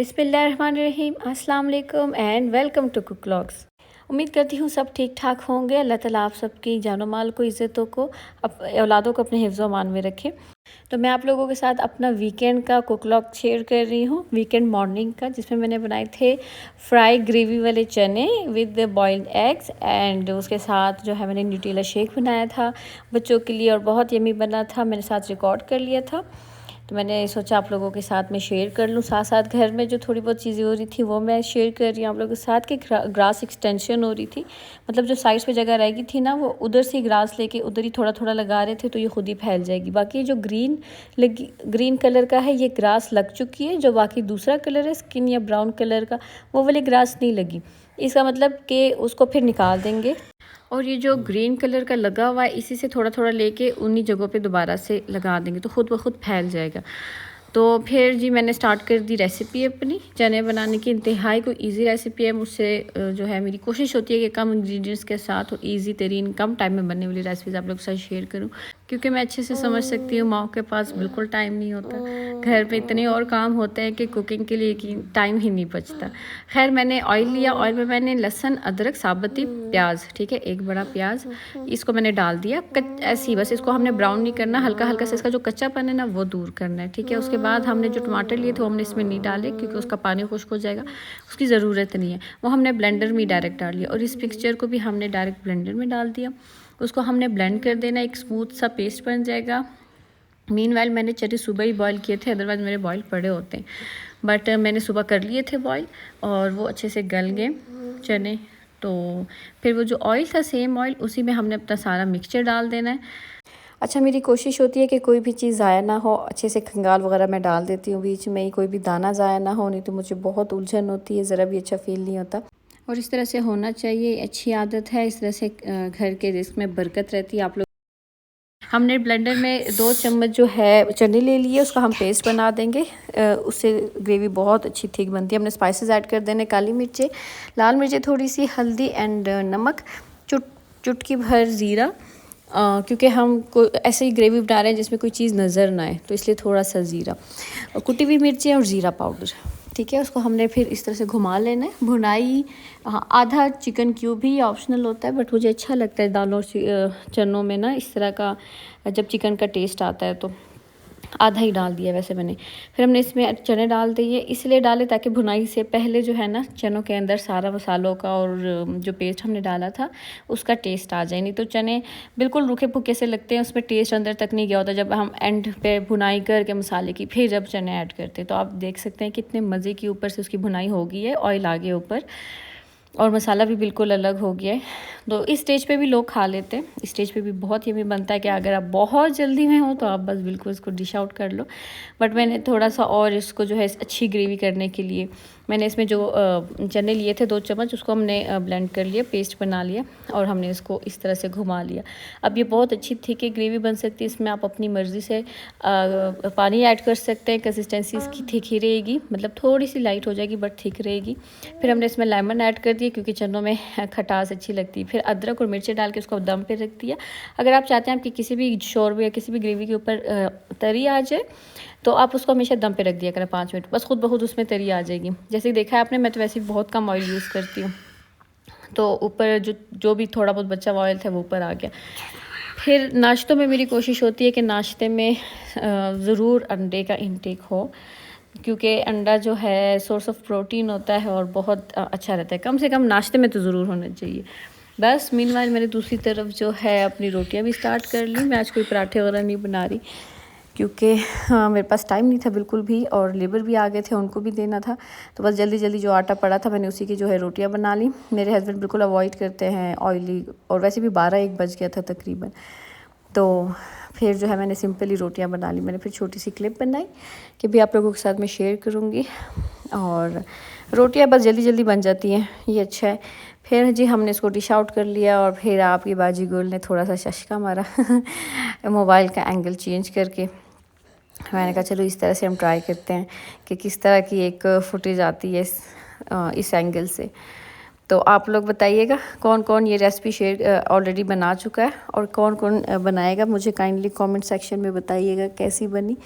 बिस्मिल्लाहिर्रहमानिर्रहीम, अस्सलाम वालेकुम and welcome to cook vlogs. उम्मीद करती हूँ सब ठीक ठाक होंगे। अल्लाह ताला आप सबकी जानो माल को, इज़्ज़तों को, औलादों को अपने हिफ्ज़ मान में रखे। तो मैं आप लोगों के साथ अपना वीकेंड का कुक व्लॉग शेयर कर रही हूँ, वीकेंड मॉर्निंग का, जिसमें मैंने बनाए थे फ्राई ग्रेवी वाले चने विद बॉइल्ड एग्स एंड उसके साथ जो है मैंने न्यूट्रेला शेक बनाया था बच्चों के लिए और बहुत यमी बना था। मैंने साथ रिकॉर्ड कर लिया था, तो मैंने सोचा आप लोगों के साथ में शेयर कर लूँ। साथ साथ घर में जो थोड़ी बहुत चीज़ें हो रही थी वो मैं शेयर कर रही हूँ आप लोगों के साथ। कि ग्रास एक्सटेंशन हो रही थी, मतलब जो साइड्स पे जगह रहेगी थी ना, वो उधर से ग्रास लेके उधर ही थोड़ा थोड़ा लगा रहे थे, तो ये खुद ही फैल जाएगी। बाकी जो ग्रीन कलर का है ये ग्रास लग चुकी है। जो बाकी दूसरा कलर है स्किन या ब्राउन कलर का, वो वाली ग्रास नहीं लगी। इसका मतलब कि उसको फिर निकाल देंगे। और ये जो ग्रीन कलर का लगा हुआ है, इसी से थोड़ा थोड़ा लेके उन्हीं जगहों पे दोबारा से लगा देंगे, तो खुद ब खुद फैल जाएगा। तो फिर जी मैंने स्टार्ट कर दी रेसिपी अपनी चने बनाने की। इंतहाई कोई इजी रेसिपी है। मुझसे जो है मेरी कोशिश होती है कि कम इंग्रेडिएंट्स के साथ और इजी तरीन कम टाइम में बनने वाली रेसिपीज़ आप लोग के साथ शेयर करूं, क्योंकि मैं अच्छे से समझ सकती हूँ माओ के पास बिल्कुल टाइम नहीं होता। घर पे इतने और काम होते हैं कि कुकिंग के लिए कि टाइम ही नहीं बचता। खैर मैंने ऑयल लिया, ऑयल में मैंने लहसुन, अदरक, साबुती प्याज, ठीक है, एक बड़ा प्याज, इसको मैंने डाल दिया ऐसे ही। बस इसको हमने ब्राउन नहीं करना, हल्का हल्का से इसका जो कच्चापन है ना वो दूर करना है, ठीक है। उसके बाद हमने जो टमाटर लिए थे वो हमने इसमें नहीं डाले, क्योंकि उसका पानी खुश्क हो जाएगा, उसकी ज़रूरत नहीं है। वो हमने ब्लेंडर में डायरेक्ट डाल लिया और इस मिक्सचर को भी हमने डायरेक्ट ब्लेंडर में डाल दिया। उसको हमने ब्लेंड कर देना, एक स्मूथ सा पेस्ट बन जाएगा। मीनवाइल मैंने चने सुबह ही बॉईल किए थे, अदरवाइज़ मेरे बॉईल पड़े होते हैं, बट मैंने सुबह कर लिए थे बॉईल और वो अच्छे से गल गए चने। तो फिर वो जो ऑयल था, सेम ऑयल, उसी में हमने अपना सारा मिक्सचर डाल देना है। अच्छा, मेरी कोशिश होती है कि कोई भी चीज़ ज़ाया ना हो, अच्छे से खंगाल वगैरह मैं डाल देती हूँ बीच में ही, कोई भी दाना ज़ाया ना हो, नहीं तो मुझे बहुत उलझन होती है, ज़रा भी अच्छा फील नहीं होता। और इस तरह से होना चाहिए, अच्छी आदत है। इस तरह से घर के रिस्क में बरकत रहती है। आप लोग हमने ब्लेंडर में 2 चम्मच जो है चने ले लिए, उसका हम पेस्ट बना देंगे। उससे ग्रेवी बहुत अच्छी थिक बनती है। हमने स्पाइसेस ऐड कर देने, काली मिर्चें, लाल मिर्चें, थोड़ी सी हल्दी एंड नमक, चुटकी भर ज़ीरा, क्योंकि हम ऐसे ही ग्रेवी बना रहे हैं जिसमें कोई चीज़ नज़र ना आए, तो इसलिए थोड़ा सा ज़ीरा और कुटी हुई मिर्चें और ज़ीरा पाउडर, ठीक है। उसको हमने फिर इस तरह से घुमा लेना है। भुनाई, हाँ, आधा चिकन क्यूब भी ऑप्शनल होता है, बट मुझे अच्छा लगता है दालों चनों में ना इस तरह का, जब चिकन का टेस्ट आता है तो आधा ही डाल दिया वैसे मैंने। फिर हमने इसमें चने डाल दिए, इसलिए डाले ताकि भुनाई से पहले जो है ना चनों के अंदर सारा मसालों का और जो पेस्ट हमने डाला था उसका टेस्ट आ जाए। नहीं तो चने बिल्कुल रूखे फूके से लगते हैं, उसमें टेस्ट अंदर तक नहीं गया होता। जब हम एंड पे भुनाई करके मसाले की फिर जब चने ऐड करते, तो आप देख सकते हैं कितने मज़े की ऊपर से उसकी भुनाई हो गई है, ऑयल आ गया ऊपर और मसाला भी बिल्कुल अलग हो गया है। तो इस स्टेज पे भी लोग खा लेते हैं। इस स्टेज पे भी बहुत यमी बनता है कि अगर आप बहुत जल्दी में हो तो आप बस बिल्कुल इसको डिश आउट कर लो। बट मैंने थोड़ा सा और इसको जो है अच्छी ग्रेवी करने के लिए मैंने इसमें जो चने लिए थे 2 चम्मच, उसको हमने ब्लेंड कर लिया, पेस्ट बना लिया और हमने इसको इस तरह से घुमा लिया। अब ये बहुत अच्छी थिक ग्रेवी बन सकती है। इसमें आप अपनी मर्ज़ी से पानी ऐड कर सकते हैं। कंसिस्टेंसी इसकी थिक ही रहेगी, मतलब थोड़ी सी लाइट हो जाएगी बट थिक रहेगी। फिर हमने इसमें लेमन ऐड कर दिया, क्योंकि चनों में खटास अच्छी लगती है। फिर अदरक और मिर्ची डाल के उसको दम पे रख दिया। अगर आप चाहते हैं कि किसी भी शोरबे या किसी भी ग्रेवी के ऊपर तरी आ जाए, तो आप उसको हमेशा दम पे रख दिया करें 5 मिनट, बस खुद ब खुद उसमें तरी आ जाएगी। जैसे देखा है आपने, मैं तो वैसे बहुत कम ऑयल यूज़ करती हूँ, तो ऊपर जो भी थोड़ा बहुत बचा हुआ ऑयल था वो ऊपर आ गया। फिर नाश्तों में मेरी कोशिश होती है कि नाश्ते में ज़रूर अंडे का इंटेक हो, क्योंकि अंडा जो है सोर्स ऑफ प्रोटीन होता है और बहुत अच्छा रहता है। कम से कम नाश्ते में तो ज़रूर होना चाहिए। बस मीनवाइल मैंने दूसरी तरफ जो है अपनी रोटियां भी स्टार्ट कर ली। मैं आज कोई पराठे वगैरह नहीं बना रही, क्योंकि मेरे पास टाइम नहीं था बिल्कुल भी, और लेबर भी आ गए थे, उनको भी देना था। तो बस जल्दी जल्दी जो आटा पड़ा था मैंने उसी की जो है रोटियां बना ली। मेरे हस्बैंड बिल्कुल अवॉइड करते हैं ऑयली, और वैसे भी 12-1 बज गया था तकरीबन। तो फिर जो है मैंने सिंपली रोटियां बना ली। मैंने फिर छोटी सी क्लिप बनाई कि भी आप लोगों के साथ मैं शेयर करूँगी, और रोटियां बस जल्दी जल्दी बन जाती हैं, ये अच्छा है। फिर जी हमने इसको डिश आउट कर लिया, और फिर आपकी बाजी गुल ने थोड़ा सा शशका मारा मोबाइल का एंगल चेंज करके। मैंने कहा चलो इस तरह से हम ट्राई करते हैं कि किस तरह की एक फुटेज आती है इस एंगल से। तो आप लोग बताइएगा कौन कौन ये रेसिपी शेयर ऑलरेडी बना चुका है और कौन कौन बनाएगा। मुझे काइंडली कमेंट सेक्शन में बताइएगा कैसी बनी।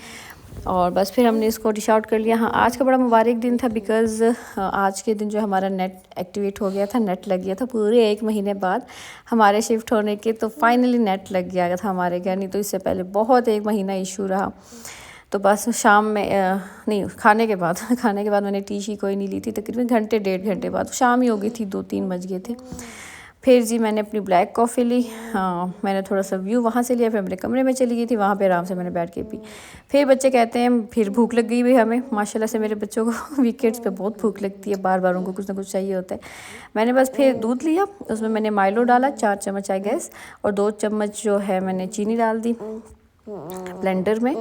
और बस फिर हमने इसको डिश आउट कर लिया। हाँ, आज का बड़ा मुबारक दिन था बिकॉज़ आज के दिन जो हमारा नेट एक्टिवेट हो गया था, नेट लग गया था पूरे 1 महीने बाद हमारे शिफ्ट होने के। तो फाइनली नेट लग गया था हमारे घर, नहीं तो इससे पहले बहुत 1 महीना इशू रहा। तो बस शाम में नहीं, खाने के बाद खाने के बाद मैंने टी कोई नहीं ली थी, तकरीबन घंटे 1.5 घंटे बाद शाम ही हो गई थी, 2-3 बज गए थे। फिर जी मैंने अपनी ब्लैक कॉफ़ी ली। हाँ, मैंने थोड़ा सा व्यू वहाँ से लिया, फिर मेरे कमरे में चली गई थी, वहाँ पे आराम से मैंने बैठ के पी। फिर बच्चे कहते हैं फिर भूख लग गई भी हमें, माशाल्लाह से मेरे बच्चों को वीकेंड्स पे बहुत भूख लगती है, बार बार उनको कुछ ना कुछ चाहिए होता है। मैंने बस फिर दूध लिया, उसमें मैंने माइलो डाला 4 चम्मच आई गैस, और 2 चम्मच जो है मैंने चीनी डाल दी ब्लेंडर में,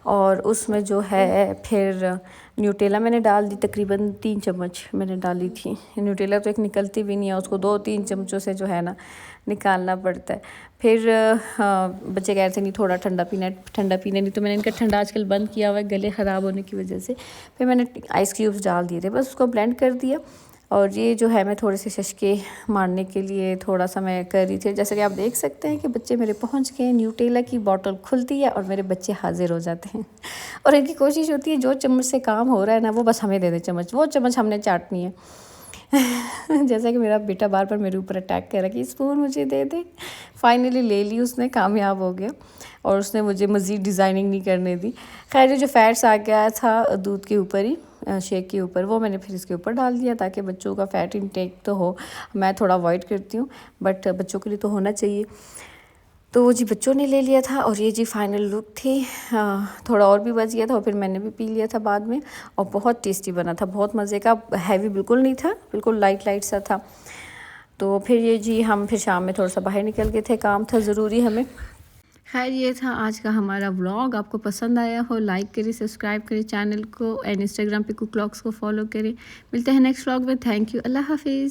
और उसमें जो है फिर न्यूटेला मैंने डाल दी, तकरीबन 3 चम्मच मैंने डाली थी। न्यूटेला तो एक निकलती भी नहीं है, उसको 2-3 चम्मचों से जो है ना निकालना पड़ता है। फिर बच्चे कह रहे थे नहीं थोड़ा ठंडा पीना, नहीं तो मैंने इनका ठंडा आजकल बंद किया हुआ है गले ख़राब होने की वजह से। फिर मैंने आइस क्यूब्स डाल दिए थे, बस उसको ब्लेंड कर दिया। और ये जो है मैं थोड़े से शशके मारने के लिए थोड़ा सा मैं कर रही थी। जैसे कि आप देख सकते हैं कि बच्चे मेरे पहुंच गए, न्यूटेला की बोतल खुलती है और मेरे बच्चे हाजिर हो जाते हैं। और इनकी कोशिश होती है जो चम्मच से काम हो रहा है ना वो बस हमें दे दे चम्मच, वो चम्मच हमने चाटनी है। जैसा कि मेरा बेटा बार बार मेरे ऊपर अटैक कर रहा है कि स्पून मुझे दे दे। फाइनली ले ली उसने, कामयाब हो गया, और उसने मुझे मज़ीद डिज़ाइनिंग नहीं करने दी। खैर जो फैट्स आ गया था दूध के ऊपर ही, शेक के ऊपर, वो मैंने फिर इसके ऊपर डाल दिया ताकि बच्चों का फ़ैट इंटेक तो हो। मैं थोड़ा अवॉइड करती हूँ बट बच्चों के लिए तो होना चाहिए। तो वो जी बच्चों ने ले लिया था, और ये जी फाइनल लुक थी। थोड़ा और भी बच गया था और फिर मैंने भी पी लिया था बाद में, और बहुत टेस्टी बना था, बहुत मज़े का, हैवी बिल्कुल नहीं था, बिल्कुल लाइट सा था। तो फिर ये जी हम फिर शाम में थोड़ा सा बाहर निकल गए थे, काम था ज़रूरी हमें। खैर ये था आज का हमारा व्लॉग। आपको पसंद आया हो लाइक करें, सब्सक्राइब करें चैनल को, एंड इंस्टाग्राम पे कुक व्लॉग्स को फॉलो करें। मिलते हैं नेक्स्ट व्लॉग में। थैंक यू, अल्लाह हाफिज़।